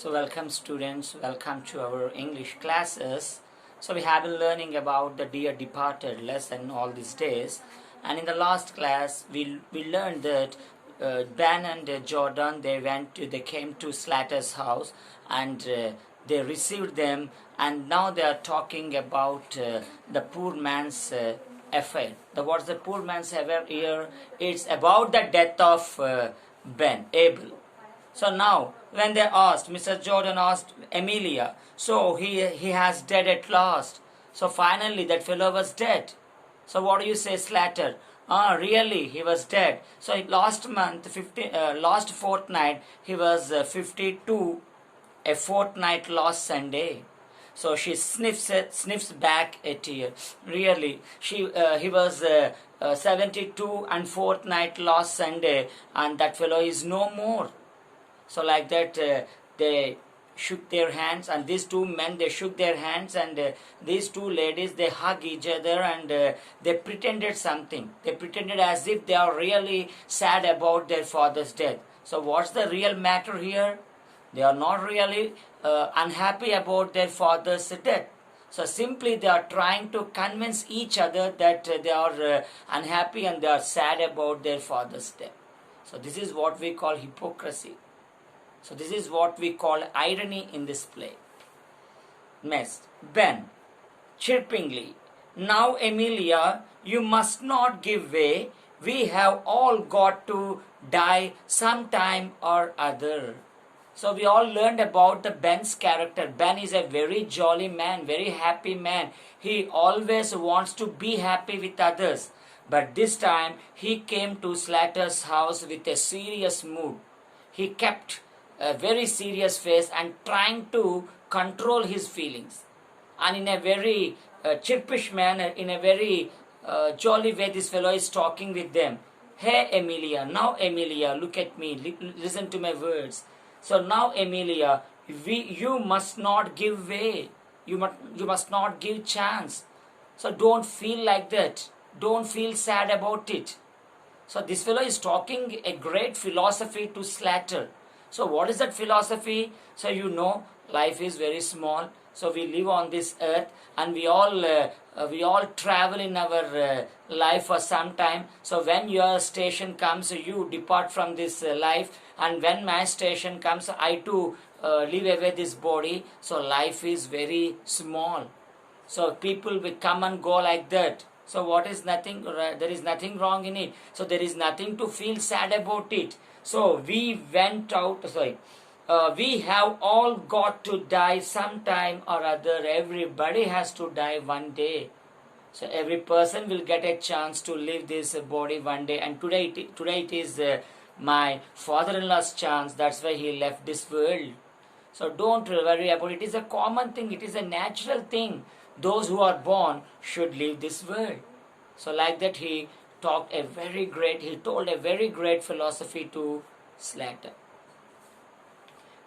So welcome students, welcome to our English classes. So we have been learning about the dear departed lesson all these days, and in the last class we learned that Ben and Jordan they came to Slatter's house, and they received them, and now they are talking about the poor man's affair. What's the poor man's affair here? It's about the death of Abel. So now, when they asked, Mr. Jordan asked Amelia, so he has dead at last. So finally, that fellow was dead. So what do you say, Slater? Ah, really, he was dead. So last fortnight, he was 52, a fortnight last Sunday. So she sniffs back a tear. Really, he was 72 and fortnight last Sunday, and that fellow is no more. So like that, they shook their hands, and these two men, they shook their hands, and these two ladies, they hug each other, and they pretended something. They pretended as if they are really sad about their father's death. So what's the real matter here? They are not really unhappy about their father's death. So simply they are trying to convince each other that they are unhappy and they are sad about their father's death. So this is what we call hypocrisy. So this is what we call irony in this play. Next, Ben, chirpingly, now Amelia, you must not give way. We have all got to die sometime or other. So we all learned about the Ben's character. Ben is a very jolly man, very happy man. He always wants to be happy with others. But this time he came to Slatter's house with a serious mood. He kept a very serious face and trying to control his feelings, and in a very chirpish manner, in a very jolly way, this fellow is talking with them. Hey Amelia, now Amelia, look at me, listen to my words. So now Amelia, you must not give way, you must not give chance. So don't feel like that, don't feel sad about it. So this fellow is talking a great philosophy to Slater. So what is that philosophy? So you know, life is very small. So we live on this earth, and we all travel in our life for some time. So when your station comes, you depart from this life, and when my station comes, I too leave away this body. So life is very small. So people will come and go like that. So there is nothing wrong in it. So there is nothing to feel sad about it. So we have all got to die sometime or other. Everybody has to die one day. So every person will get a chance to leave this body one day. And today it is my father-in-law's chance. That's why he left this world. So don't worry about it. It is a common thing. It is a natural thing. Those who are born should leave this world. So like that he told a very great philosophy to Slater.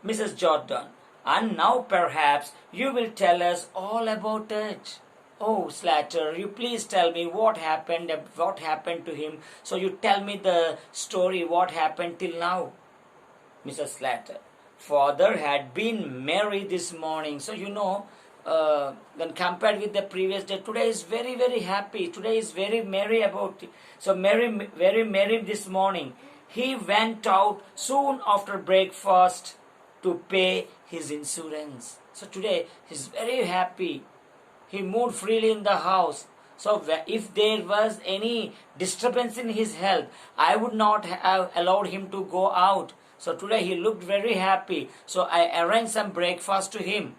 Mrs. Jordan, and now perhaps you will tell us all about it. Oh, Slater, you please tell me what happened to him. So you tell me the story, what happened till now. Mrs. Slater, father had been merry this morning. So you know, when compared with the previous day, today is very, very happy. Today is very merry about it. So very merry this morning. He went out soon after breakfast to pay his insurance. So today he's very happy. He moved freely in the house. So if there was any disturbance in his health, I would not have allowed him to go out. So today he looked very happy. So I arranged some breakfast to him.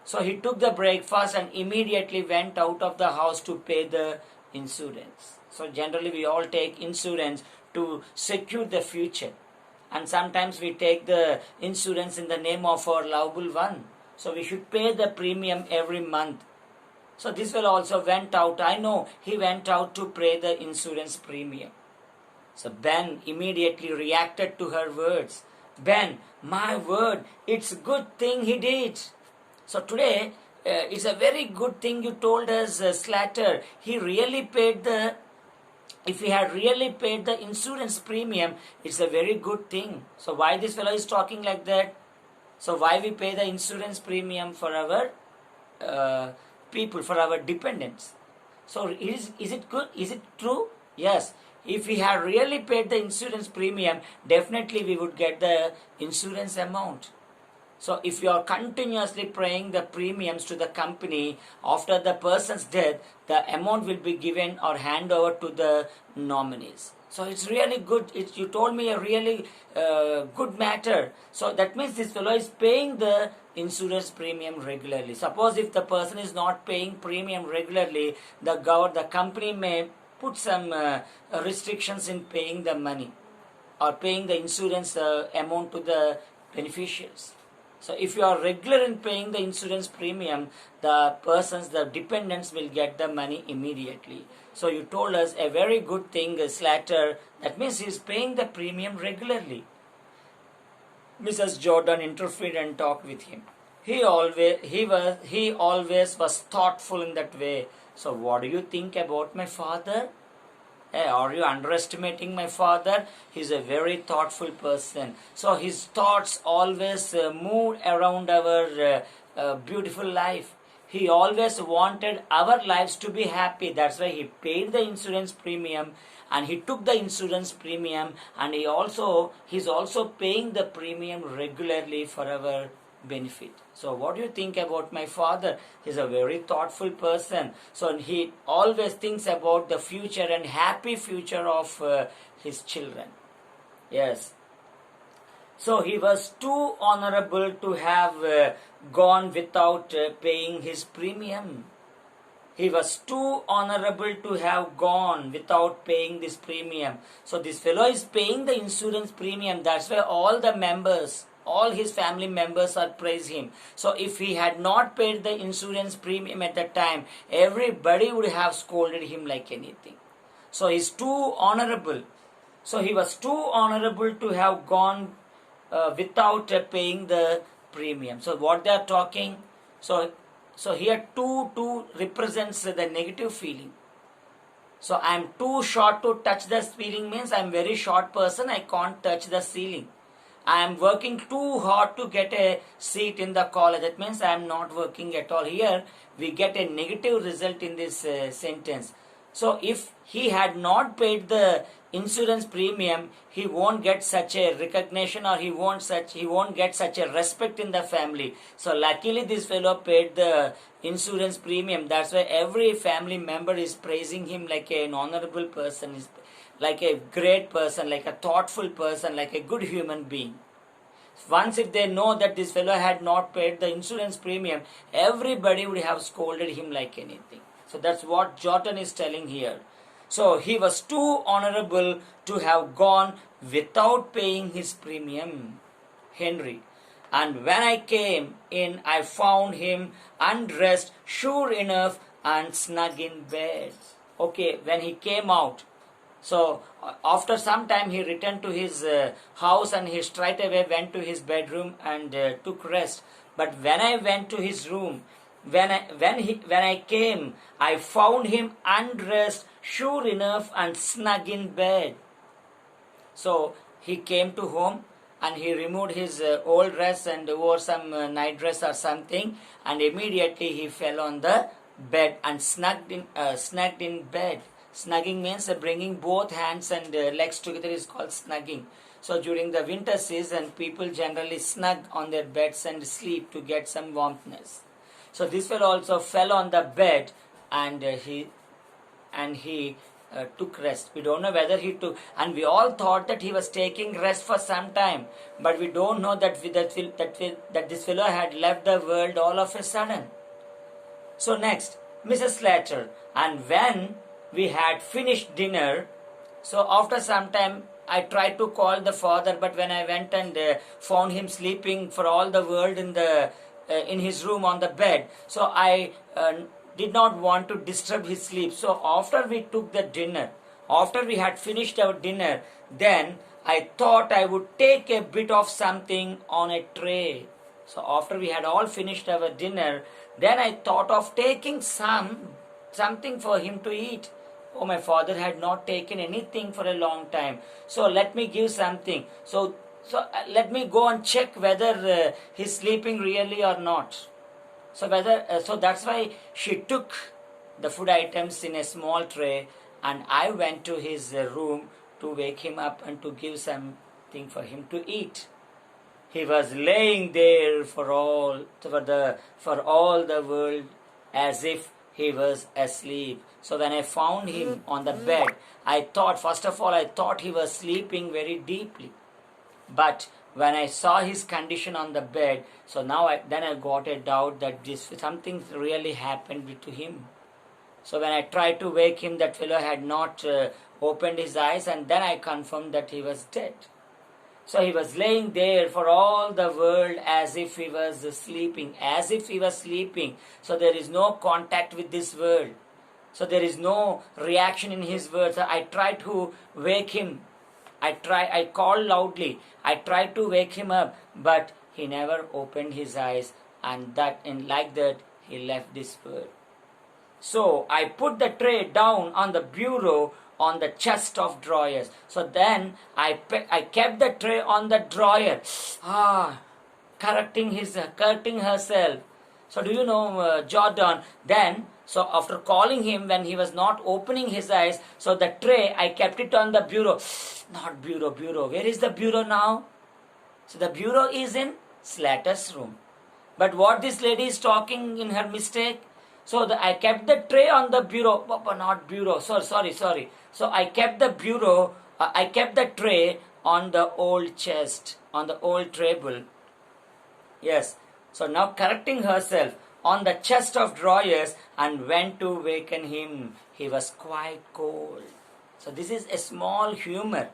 So he took the breakfast and immediately went out of the house to pay the insurance. So generally we all take insurance to secure the future. And sometimes we take the insurance in the name of our lovable one. So we should pay the premium every month. So this fellow also went out. I know he went out to pay the insurance premium. So Ben immediately reacted to her words. Ben, my word, it's a good thing he did. So today, it's a very good thing you told us, Slater. If he had really paid the insurance premium, it's a very good thing. So why this fellow is talking like that? So why we pay the insurance premium for our people, for our dependents? So is it good? Is it true? Yes. If we had really paid the insurance premium, definitely we would get the insurance amount. So if you are continuously paying the premiums to the company, after the person's death, the amount will be given or hand over to the nominees. So it's really good. You told me a really good matter. So that means this fellow is paying the insurance premium regularly. Suppose if the person is not paying premium regularly, the company may put some restrictions in paying the money or paying the insurance amount to the beneficiaries. So if you are regular in paying the insurance premium, the dependents will get the money immediately. So you told us a very good thing, Slater. That means he is paying the premium regularly. Mrs. Jordan interfered and talked with him. He always was thoughtful in that way. So what do you think about my father? Hey, are you underestimating my father? He's a very thoughtful person. So his thoughts always moved around our beautiful life. He always wanted our lives to be happy. That's why he paid the insurance premium and he took the insurance premium, and he's also paying the premium regularly for our benefit. So what do you think about my father? He's a very thoughtful person. So he always thinks about the future and happy future of his children. Yes. So he was too honorable to have gone without paying his premium. He was too honorable to have gone without paying this premium. So this fellow is paying the insurance premium. That's why all his family members are praise him. So if he had not paid the insurance premium at that time, everybody would have scolded him like anything. So he's too honorable. So he was too honorable to have gone without paying the premium. So what they are talking? So here two represents the negative feeling. So I am too short to touch the ceiling means I am very short person. I can't touch the ceiling. I am working too hard to get a seat in the college. That means I am not working at all. Here we get a negative result in this sentence. So if he had not paid the insurance premium, he won't get such a recognition, or he won't get such a respect in the family. So luckily this fellow paid the insurance premium. That's why every family member is praising him like an honorable person, like a great person, like a thoughtful person, like a good human being. Once if they know that this fellow had not paid the insurance premium, everybody would have scolded him like anything. So that's what Jordan is telling here. So he was too honorable to have gone without paying his premium. Henry. And when I came in, I found him undressed, sure enough, and snug in bed. Okay, when he came out. So after some time he returned to his house, and he straight away went to his bedroom and took rest. But when I went to his room, when I came, I found him undressed, sure enough, and snug in bed. So he came to home and he removed his old dress and wore some night dress or something, and immediately he fell on the bed and snugged in bed. Snugging means bringing both hands and legs together is called snugging. So during the winter season, people generally snug on their beds and sleep to get some warmthness. So this fellow also fell on the bed and he took rest. We don't know whether he took, and we all thought that he was taking rest for some time, but we don't know that this fellow had left the world all of a sudden. So next, Mrs. Slater, and when we had finished dinner, so after some time I tried to call the father, but when I went and found him sleeping for all the world in his room on the bed, so I did not want to disturb his sleep. So after we took the dinner, after we had finished our dinner, then I thought I would take a bit of something on a tray. So after we had all finished our dinner, then I thought of taking something for him to eat. Oh, my father had not taken anything for a long time. So let me give something. So let me go and check whether he's sleeping really or not. So that's why she took the food items in a small tray, and I went to his room to wake him up and to give something for him to eat. He was laying there for all the world as if he was asleep. So when I found him on the bed, I thought, first of all, I thought he was sleeping very deeply. But when I saw his condition on the bed, so now I got a doubt that something really happened to him. So when I tried to wake him, that fellow had not opened his eyes, and then I confirmed that he was dead. So he was laying there for all the world as if he was sleeping, So there is no contact with this world. So there is no reaction in his words. So I tried to wake him. I called loudly. I tried to wake him up, but he never opened his eyes, and like that he left this world. So I put the tray down on the bureau on the chest of drawers. So then I kept the tray on the drawer, correcting herself. So do you know, Jordan? Then, so after calling him when he was not opening his eyes, so the tray I kept it on the bureau. Not bureau. Where is the bureau now? So the bureau is in Slatter's room. But what this lady is talking in her mistake? So I kept the tray on the bureau. Not bureau. Sorry. So I kept the bureau. I kept the tray on the old chest, on the old table. Yes. So now correcting herself on the chest of drawers and went to waken him. He was quite cold. So this is a small humor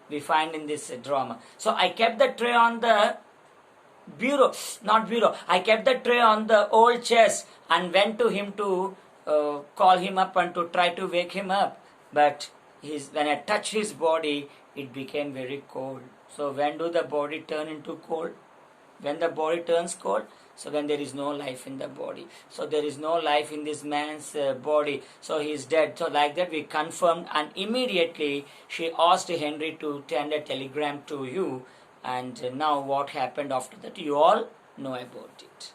we find in this drama. So I kept the tray on the bureau. I kept the tray on the old chest and went to him to call him up and to try to wake him up. But when I touched his body, it became very cold. So when do the body turn into cold? When the body turns cold, so when there is no life in the body. So there is no life in this man's body. So he is dead. So like that we confirmed, and immediately she asked Henry to send a telegram to you. And now what happened after that? You all know about it.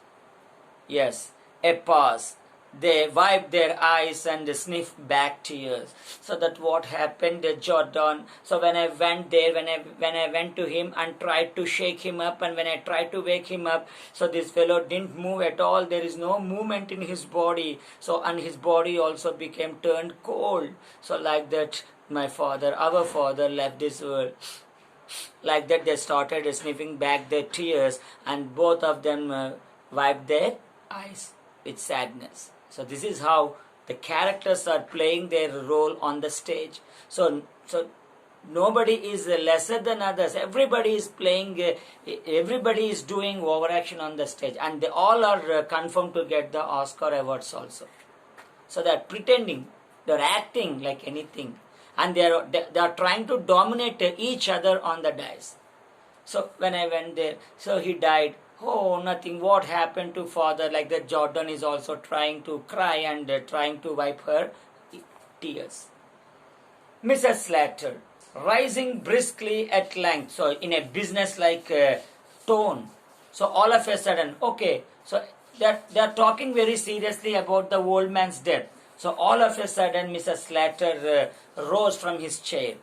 Yes, a pause. They wiped their eyes and sniffed back tears. So that what happened, Jordan. So when I went there, when I went to him and tried to shake him up, and when I tried to wake him up, so this fellow didn't move at all. There is no movement in his body. So and his body also became turned cold. So like that, our father left this world. Like that, they started sniffing back their tears, and both of them wiped their eyes with sadness. So this is how the characters are playing their role on the stage. So nobody is lesser than others. Everybody is playing, everybody is doing overaction on the stage, and they all are confirmed to get the Oscar awards also. So they are pretending, they are acting like anything, and they are trying to dominate each other on the dais. So when I went there, so he died. Oh, nothing. What happened to father? Like that, Jordan is also trying to cry and trying to wipe her tears. Mrs. Slatter, rising briskly at length, so in a business-like tone. So all of a sudden, okay, so they are talking very seriously about the old man's death. So all of a sudden, Mrs. Slatter rose from his chair.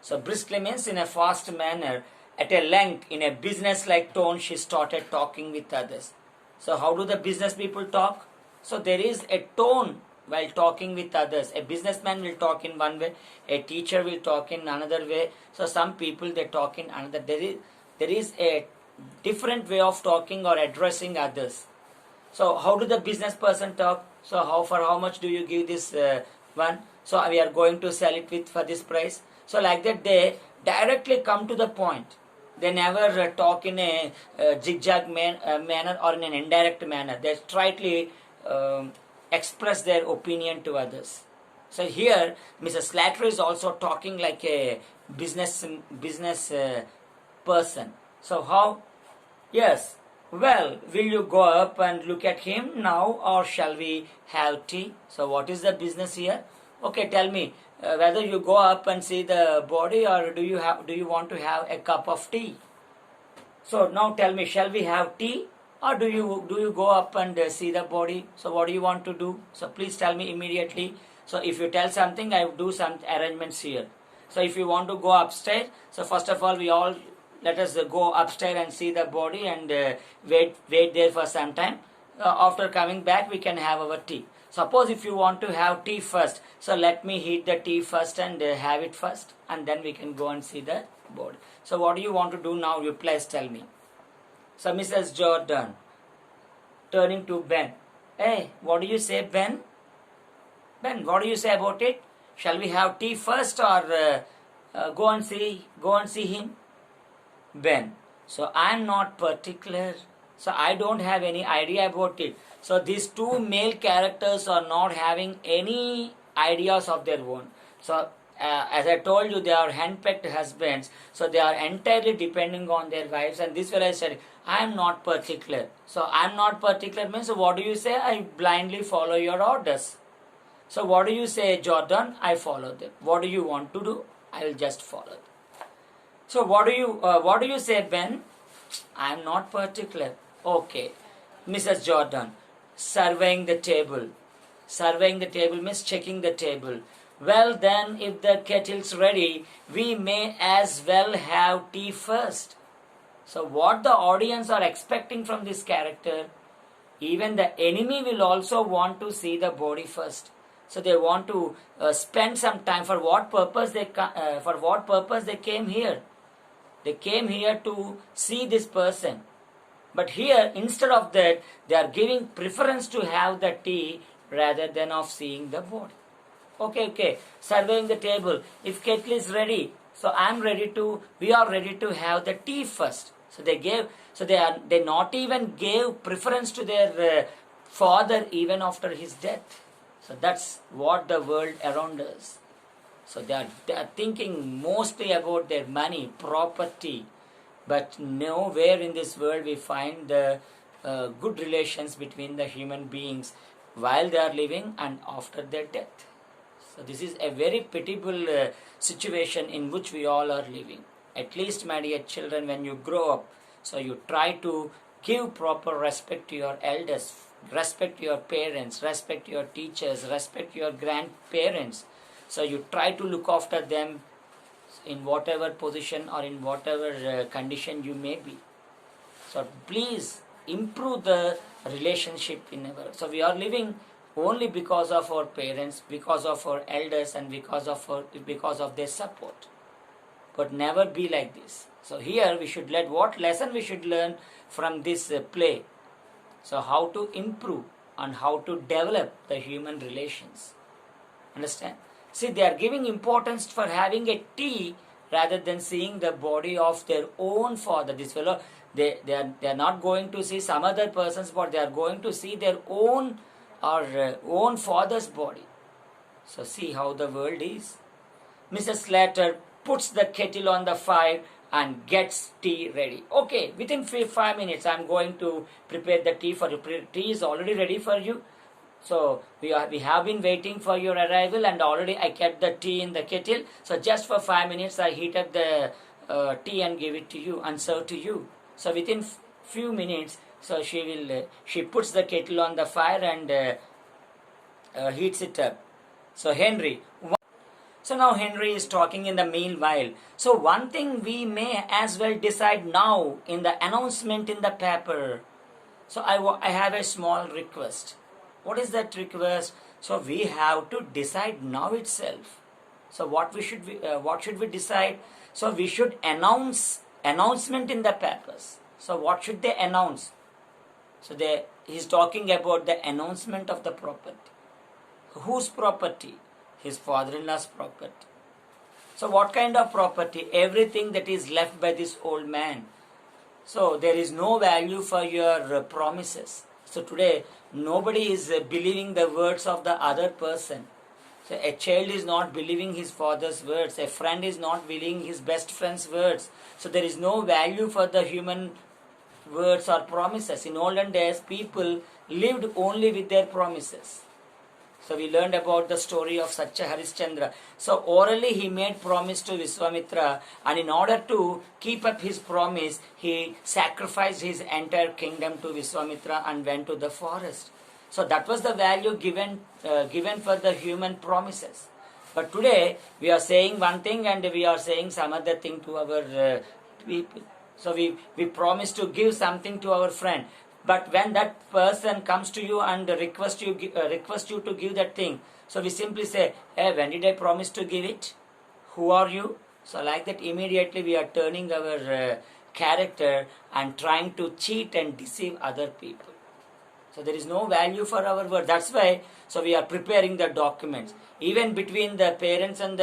So briskly means in a fast manner. At a length, in a business-like tone, she started talking with others. So how do the business people talk? So there is a tone while talking with others. A businessman will talk in one way, a teacher will talk in another way. So some people, they talk in another. There is a different way of talking or addressing others. So how do the business person talk? So for how much do you give this one? So we are going to sell it for this price. So like that, they directly come to the point. They never talk in a zigzag manner or in an indirect manner. They straightly express their opinion to others. So here, Mrs. Slatter is also talking like a business person. So how? Yes. Well, will you go up and look at him now, or shall we have tea? So what is the business here? Okay, tell me. whether you go up and see the body, or do you want to have a cup of tea? So now tell me, shall we have tea, or do you go up and see the body? So what do you want to do? So please tell me immediately. So if you tell something, I will do some arrangements here. So if you want to go upstairs, so first of all, let us go upstairs and see the body and wait there for some time. After coming back, we can have our tea. Suppose if you want to have tea first, so let me heat the tea first and have it first, and then we can go and see the body. So what do you want to do now? You please tell me. So Mrs. Jordan, turning to Ben. Hey, what do you say, Ben? Ben, what do you say about it? Shall we have tea first, or go and see him? Ben. So I am not particular. So I don't have any idea about it. So these two male characters are not having any ideas of their own. So as I told you, they are handpicked husbands. So they are entirely depending on their wives. And this way I said, I am not particular. So I am not particular means, so what do you say? I blindly follow your orders. So what do you say, Jordan? I follow them. What do you want to do? I will just follow them. So what do you say, Ben? I am not particular. Okay. Mrs. Jordan, surveying the table. Surveying the table means checking the table. Well then, if the kettle's ready, we may as well have tea first. So what the audience are expecting from this character, even the enemy will also want to see the body first. So they want to spend some time. For what purpose they came here? They came here to see this person. But here, instead of that, they are giving preference to have the tea rather than of seeing the body. Okay. Surveying the table. If kettle is ready, so we are ready to have the tea first. So they not even gave preference to their father even after his death. So that's what the world around us. So they are thinking mostly about their money, property, but nowhere in this world we find the good relations between the human beings while they are living and after their death. So this is a very pitiable situation in which we all are living. At least, my dear children, when you grow up, so you try to give proper respect to your elders, respect your parents, respect your teachers, respect your grandparents. So you try to look after them in whatever position or in whatever condition you may be. So please improve the relationship in our. So we are living only because of our parents, because of our elders, and because of their support. But never be like this. So here we should learn what lesson we should learn from this play. So how to improve and how to develop the human relations. Understand? See, they are giving importance for having a tea rather than seeing the body of their own father. This fellow, they are not going to see some other person's body. They are going to see their own own father's body. So see how the world is. Mrs. Slater puts the kettle on the fire and gets tea ready. Okay, within 5 minutes I am going to prepare the tea for you. Tea is already ready for you. So we have been waiting for your arrival, and already I kept the tea in the kettle. So just for 5 minutes I heat up the tea and give it to you and serve to you. So within few minutes, so she puts the kettle on the fire and heats it up. So now Henry is talking in the meanwhile. So one thing we may as well decide now in the announcement in the paper. So I have a small request. What is that request? So we have to decide now itself. So what should we decide? So we should announcement in the papers. So what should they announce? So he's talking about the announcement of the property. Whose property? His father-in-law's property. So what kind of property? Everything that is left by this old man. So there is no value for your promises. So today nobody is believing the words of the other person. So a child is not believing his father's words. A friend is not believing his best friend's words. So there is no value for the human words or promises. In olden days, people lived only with their promises. So we learned about the story of Satya Harishchandra. So orally he made promise to Vishwamitra, and in order to keep up his promise, he sacrificed his entire kingdom to Vishwamitra and went to the forest. So that was the value given for the human promises. But today we are saying one thing and we are saying some other thing to our people. So we promise to give something to our friend. But when that person comes to you and request you to give that thing, so we simply say, hey, when did I promise to give it? Who are you? So like that immediately we are turning our character and trying to cheat and deceive other people. So there is no value for our word. That's why so we are preparing the documents. Even between the parents and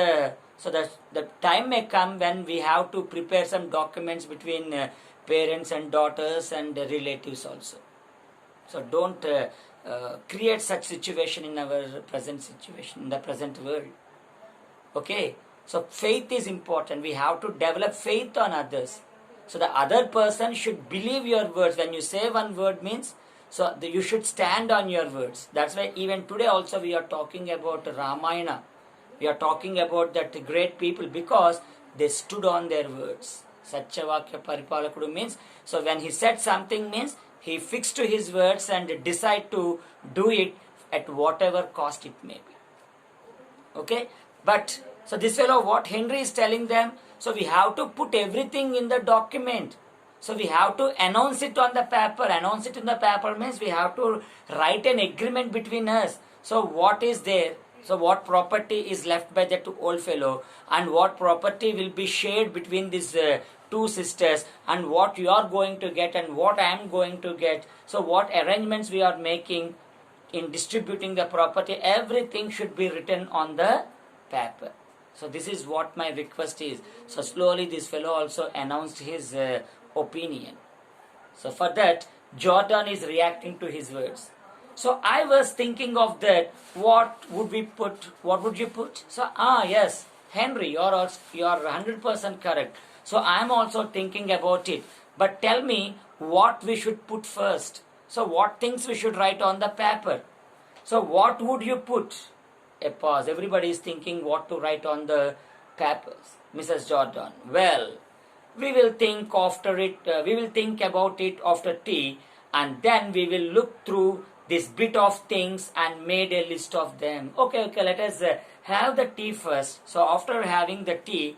so that the time may come when we have to prepare some documents between parents and daughters and relatives also. So don't create such situation in our present situation, in the present world. Okay, so faith is important. We have to develop faith on others. So the other person should believe your words. When you say one word means, so you should stand on your words. That's why even today also we are talking about Ramayana. We are talking about that great people because they stood on their words. Satyavakya Paripalakudu means, so when he said something means, he fixed to his words and decide to do it at whatever cost it may be. Okay? But, so this fellow, what Henry is telling them, so we have to put everything in the document. So we have to announce it on the paper. Announce it in the paper means we have to write an agreement between us. So what is there? So what property is left by that old fellow and what property will be shared between these two sisters and what you are going to get and what I am going to get. So what arrangements we are making in distributing the property, everything should be written on the paper. So this is what my request is. So slowly this fellow also announced his opinion. So for that, Jordan is reacting to his words. So I was thinking of that, what would we put, what would you put? So, yes, Henry, you're 100% correct. So I am also thinking about it. But tell me what we should put first. So what things we should write on the paper. So what would you put? A pause. Everybody is thinking what to write on the papers. Mrs. Jordan, well, we will think after it, we will think about it after tea, and then we will look through this bit of things and made a list of them. Okay, let us have the tea first. So after having the tea,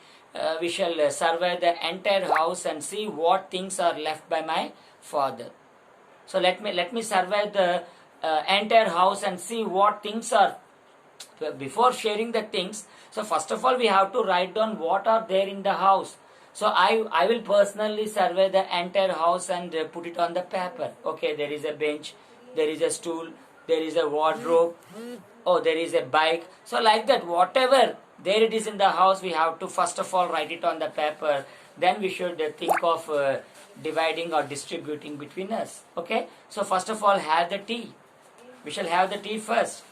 we shall survey the entire house and see what things are left by my father. So let me survey the entire house and see what things are. Before sharing the things, so first of all we have to write down what are there in the house. So I will personally survey the entire house and put it on the paper. Okay, there is a bench, there is a stool, there is a wardrobe, oh, there is a bike. So like that, whatever there it is in the house, we have to first of all write it on the paper. Then we should think of dividing or distributing between us. Okay, so first of all have the tea. We shall have the tea first.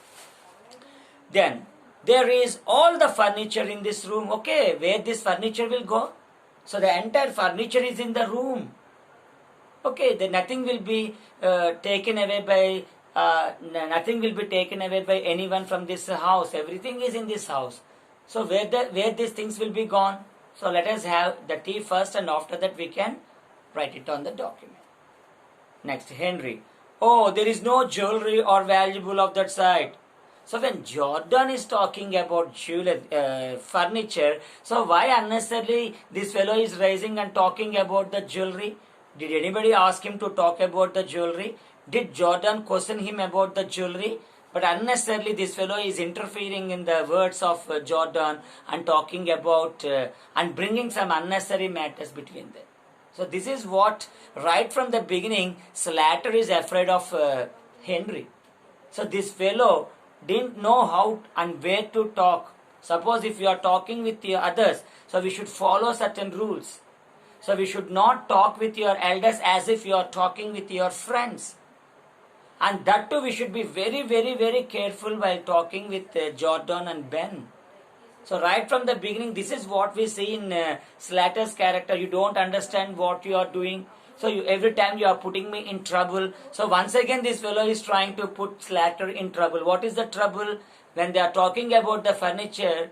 Then there is all the furniture in this room. Okay, where this furniture will go? So the entire furniture is in the room. Okay, then nothing will be taken away by anyone from this house. Everything is in this house. So where these things will be gone? So let us have the tea first, and after that we can write it on the document. Next, Henry. Oh, there is no jewelry or valuable of that side. So when Jordan is talking about furniture, so why unnecessarily this fellow is raising and talking about the jewelry? Did anybody ask him to talk about the jewelry? Did Jordan question him about the jewelry? But unnecessarily this fellow is interfering in the words of Jordan and talking about and bringing some unnecessary matters between them. So this is what right from the beginning Slater is afraid of Henry. So this fellow didn't know how and where to talk. Suppose if you are talking with the others, so we should follow certain rules. So we should not talk with your elders as if you are talking with your friends. And that too we should be very, very, very careful while talking with Jordan and Ben. So right from the beginning, this is what we see in Slater's character. You don't understand what you are doing. So every time you are putting me in trouble. So once again this fellow is trying to put Slater in trouble. What is the trouble? When they are talking about the furniture,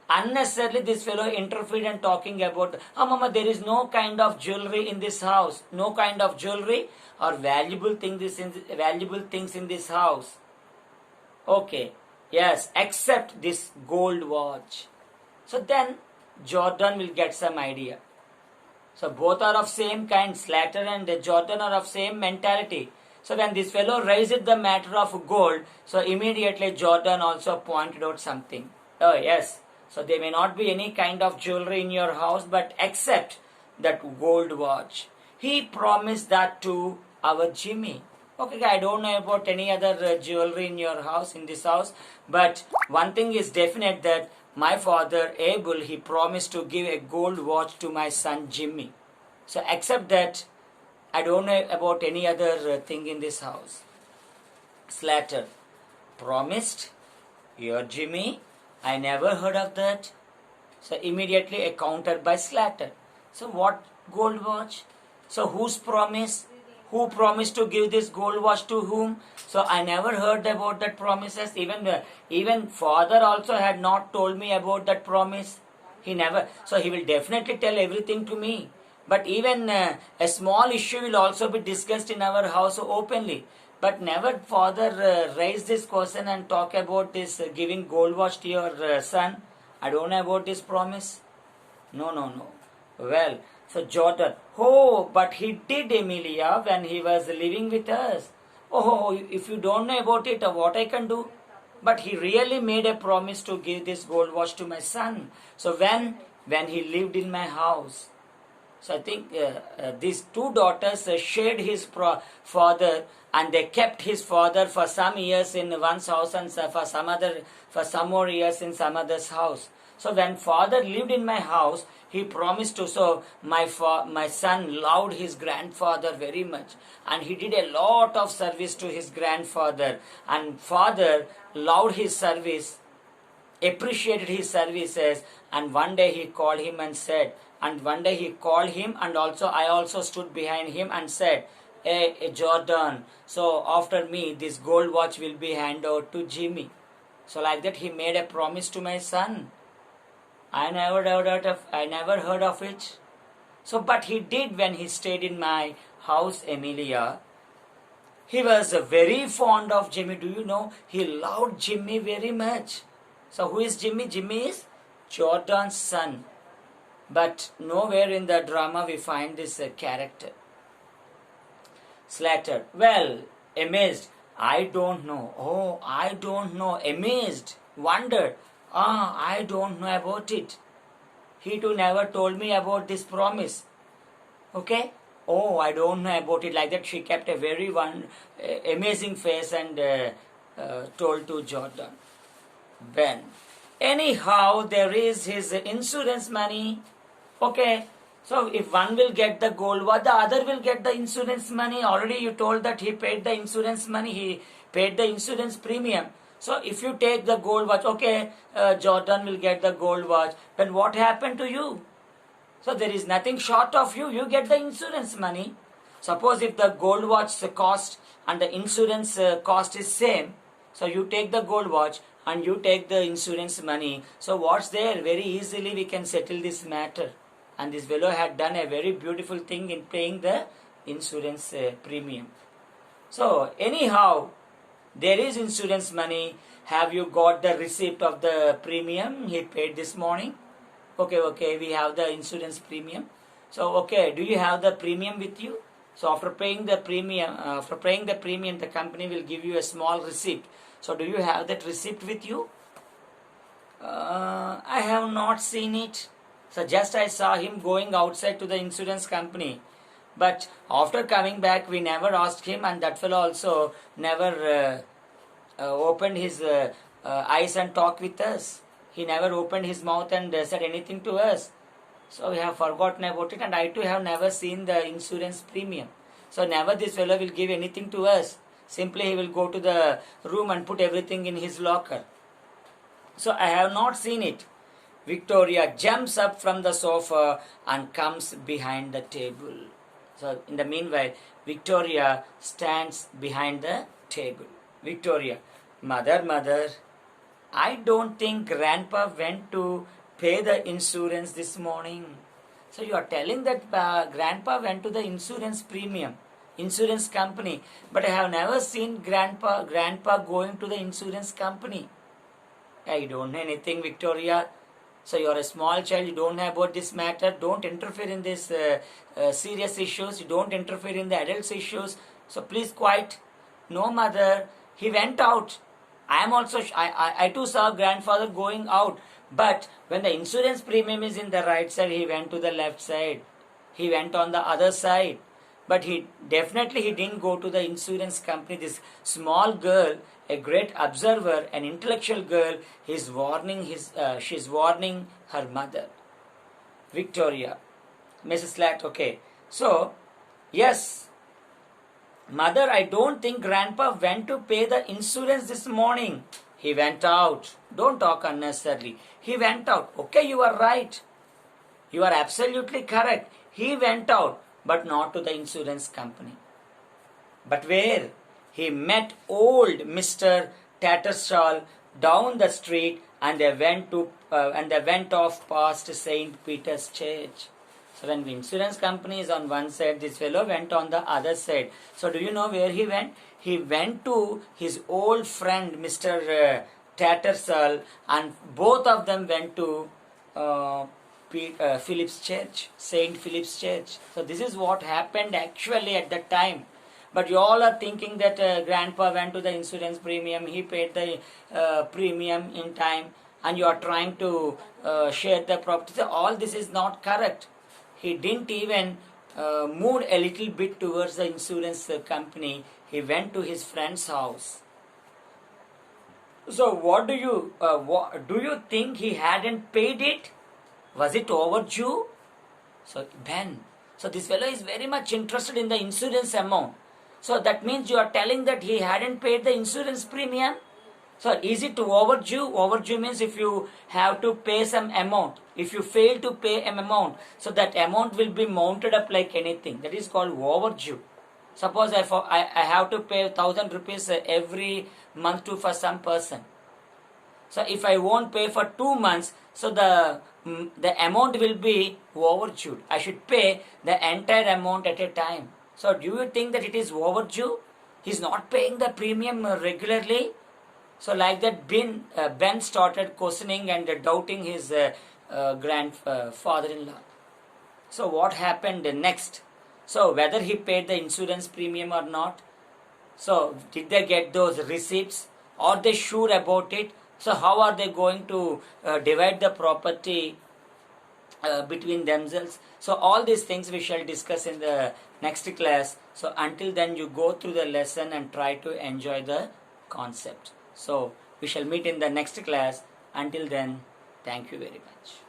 unnecessarily this fellow interfered and talking about, oh mama, there is no kind of jewelry in this house. No kind of jewelry or valuable things in this house. Okay, yes, except this gold watch. So then Jordan will get some idea. So both are of same kind. Slater and Jordan are of same mentality. So when this fellow raised the matter of gold, so immediately Jordan also pointed out something. Oh yes, so there may not be any kind of jewelry in your house, but except that gold watch. He promised that to our Jimmy. Okay, I don't know about any other jewelry in your house, in this house, but one thing is definite, that my father Abel, he promised to give a gold watch to my son Jimmy. So except that, I don't know about any other thing in this house. Slater promised, your Jimmy, I never heard of that. So immediately a counter by Slater. So what gold watch? So whose promise? Who promised to give this gold watch to whom? So I never heard about that promises. Even father also had not told me about that promise. He never. So he will definitely tell everything to me. But even a small issue will also be discussed in our house openly. But never father raise this question and talk about this giving gold watch to your son. I don't know about this promise. No. Well, so Jordan, oh, but he did, Emilia, when he was living with us. Oh, if you don't know about it, what I can do? But he really made a promise to give this gold watch to my son. So when he lived in my house. So I think these two daughters shared his father, and they kept his father for some years in one's house and for some more years in some other's house. So when father lived in my house, he promised to. So my son loved his grandfather very much, and he did a lot of service to his grandfather, and father loved his service, appreciated his services, and one day he called him and said, and also I also stood behind him and said, hey Jordan, so after me this gold watch will be handed over to Jimmy. So like that he made a promise to my son. I never heard of it. So but he did when he stayed in my house, Emilia. He was very fond of Jimmy. Do you know? He loved Jimmy very much. So who is Jimmy? Jimmy is Jordan's son. But nowhere in the drama we find this character. Slater, well, amazed, I don't know. Oh, I don't know. Amazed, wondered, I don't know about it. He too never told me about this promise. Okay? Oh, I don't know about it. Like that she kept a very amazing face and told to Jordan. Ben, anyhow, there is his insurance money. Okay, so if one will get the gold watch, the other will get the insurance money. Already you told that he paid the insurance money, he paid the insurance premium. So if you take the gold watch, okay, Jordan will get the gold watch. Then what happened to you? So there is nothing short of you. You get the insurance money. Suppose if the gold watch cost and the insurance cost is same, so you take the gold watch and you take the insurance money. So what's there? Very easily we can settle this matter. And this fellow had done a very beautiful thing in paying the insurance premium. So anyhow, there is insurance money. Have you got the receipt of the premium he paid this morning? Okay, we have the insurance premium. So okay, do you have the premium with you? So after paying the premium, the company will give you a small receipt. So do you have that receipt with you? I have not seen it. So just I saw him going outside to the insurance company. But after coming back, we never asked him, and that fellow also never opened his eyes and talked with us. He never opened his mouth and said anything to us. So we have forgotten about it, and I too have never seen the insurance premium. So never this fellow will give anything to us. Simply he will go to the room and put everything in his locker. So I have not seen it. Victoria jumps up from the sofa and comes behind the table. So in the meanwhile, Victoria stands behind the table. Victoria, mother, I don't think grandpa went to pay the insurance this morning. So you are telling that grandpa went to the insurance company, but I have never seen grandpa going to the insurance company. I don't know anything, Victoria. So you are a small child, you don't know about this matter. Don't interfere in this serious issues. You don't interfere in the adults' issues. So please quiet. No, mother. He went out. I am also. I too saw grandfather going out. But when the insurance premium is in the right side, he went to the left side. He went on the other side. But he didn't go to the insurance company. This small girl, a great observer, an intellectual girl, she's warning her mother. Victoria, Mrs. Latt, okay. So, yes, mother, I don't think grandpa went to pay the insurance this morning. He went out. Don't talk unnecessarily. He went out. Okay, you are right. You are absolutely correct. He went out, but not to the insurance company. But where? He met old Mr. Tattersall down the street, and they went off past St. Peter's Church. So when the insurance company is on one side, this fellow went on the other side. So do you know where he went? He went to his old friend Mr. Tattersall, and both of them went to Philip's Church, St. Philip's Church. So this is what happened actually at that time. But you all are thinking that grandpa went to the insurance premium, he paid the premium in time, and you are trying to share the property. So all this is not correct. He didn't even move a little bit towards the insurance company. He went to his friend's house. So what do you think he hadn't paid it? Was it overdue? So this fellow is very much interested in the insurance amount. So that means you are telling that he hadn't paid the insurance premium. So is it overdue? Overdue means if you have to pay some amount. If you fail to pay an amount, so that amount will be mounted up like anything. That is called overdue. Suppose I have to pay 1,000 rupees every month for some person. So if I won't pay for 2 months, so the amount will be overdue. I should pay the entire amount at a time. So do you think that it is overdue? He's not paying the premium regularly. So like that, Ben started questioning and doubting his grandfather-in-law. So what happened next? So whether he paid the insurance premium or not. So did they get those receipts? Are they sure about it? So how are they going to divide the property between themselves? So all these things we shall discuss in the next class. So until then, you go through the lesson and try to enjoy the concept. So we shall meet in the next class. Until then, thank you very much.